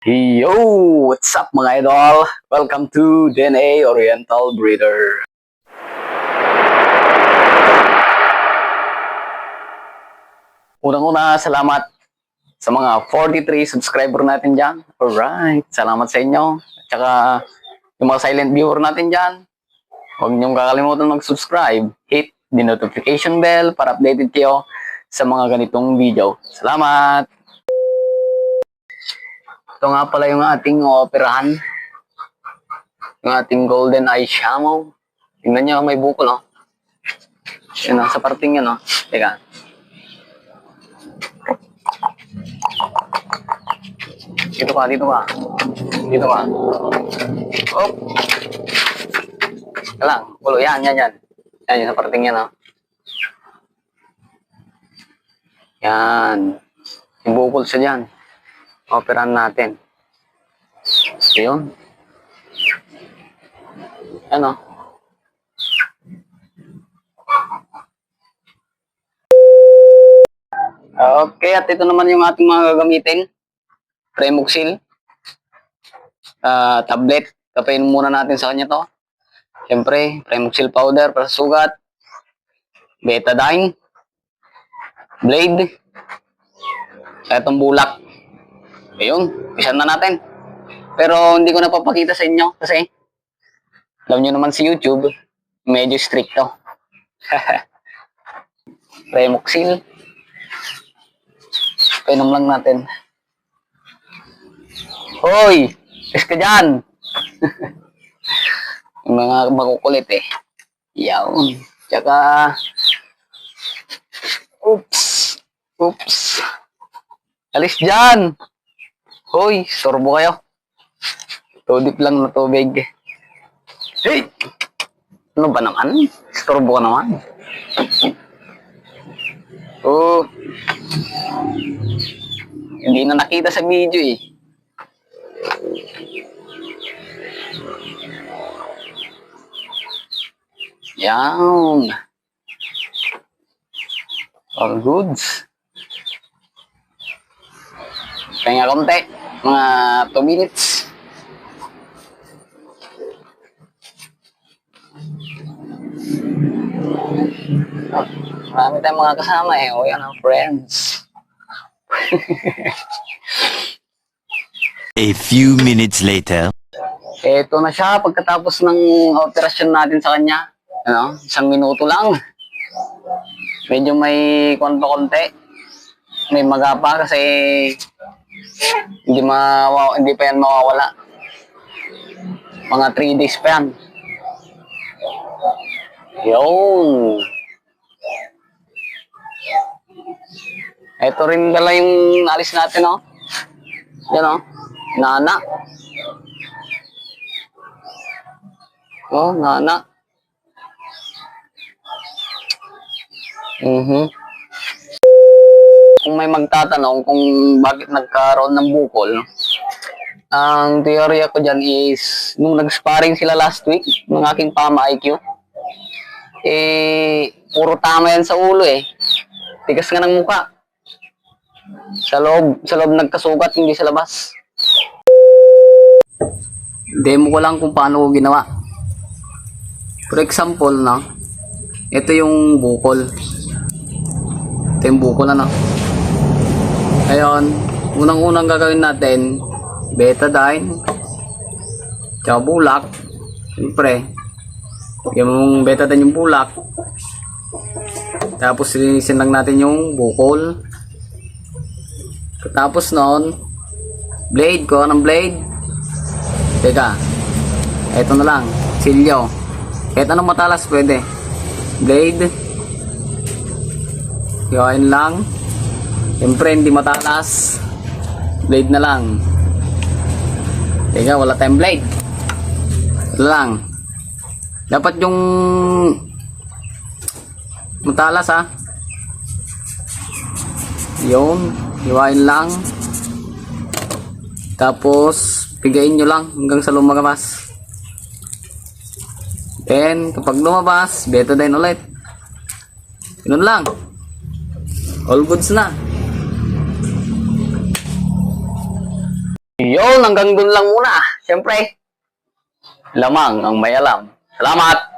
Yo! What's up mga idol? Welcome to DNA Oriental Breeder. Unang-una, salamat sa mga 43 subscriber natin dyan. Alright, salamat sa inyo. At saka yung mga silent viewer natin dyan, huwag niyong kakalimutan mag-subscribe. Hit the notification bell para updated kayo sa mga ganitong video. Salamat! Ito nga pala yung ating operahan. Yung ating golden eye shamo. Tingnan nyo, may bukol, oh. Yun, sa parting yun, oh. Teka. Dito ka. Dito ka. Oh. Teka lang. Bulo, yan. Yan, yung sa parting yan, oh. Yan. Yung bukol siya dyan. Operahan natin. Yun. Ano? Okay, at ito naman yung ating mga gagamitin. Premoxil. Tablet. Kapain muna natin sa kanya to. Siyempre, Premoxil powder para sa sugat. Betadine. Blade. Itong bulak. Ayun, isa na natin. Pero hindi ko napapakita sa inyo kasi alam nyo naman si YouTube, medyo stricto. Premoxil. Painom lang natin. Hoy! Is ka dyan! Yung mga makukulit eh. Yawn. Tsaka Oops. Alis dyan! Hoy, sorbo kayo. Tudip lang na tubig. Hey! Ano ba naman? Sorbo ka naman. Oh. Hindi na nakita sa video eh. Yan. All goods. Kaya konti. Mga 2 minutes. Oh, marami tayong mga kasama eh. O yan ang friends. A few minutes later. Ito na siya pagkatapos ng operasyon natin sa kanya. Ano? 1 minuto lang. Medyo may konti. May magapa kasi hindi pa yan mawawala. Mga 3 days pa yan. Yun. Ito rin pala yung alis natin, oh. Yan, oh. Nana. Oh, nana. Kung may magtatanong kung bakit nagkaroon ng bukol, ang teorya ko dyan is, nung nag-sparring sila last week, ng aking PAMA IQ, puro tama yan sa ulo eh. Tigas nga ng mukha. Sa loob nagkasugat, hindi sa labas. Demo ko lang kung paano ko ginawa. For example, no, ito yung bukol. Ito yung bukol, ano. Ngayon, unang-unang gagawin natin, betadine, tsaka bulak. Siyempre, yung betadine yung bulak. Tapos linisin lang natin yung bukol. Tapos noon, blade ko, anong blade? Teka, eto na lang, silyo. Kahit anong matalas pwede. Blade. Yawain lang. Siyempre hindi matalas. Blade na lang. Teka, wala tayong blade. Ito lang. Dapat yung matalas, ha. Yun. Hiwain lang. Tapos pigain nyo lang hanggang sa lumabas. Then kapag lumabas, betadine ulit. Ganun lang. All goods na. Yo! Yun, hanggang dun lang muna. Siyempre, lamang ang may alam. Salamat!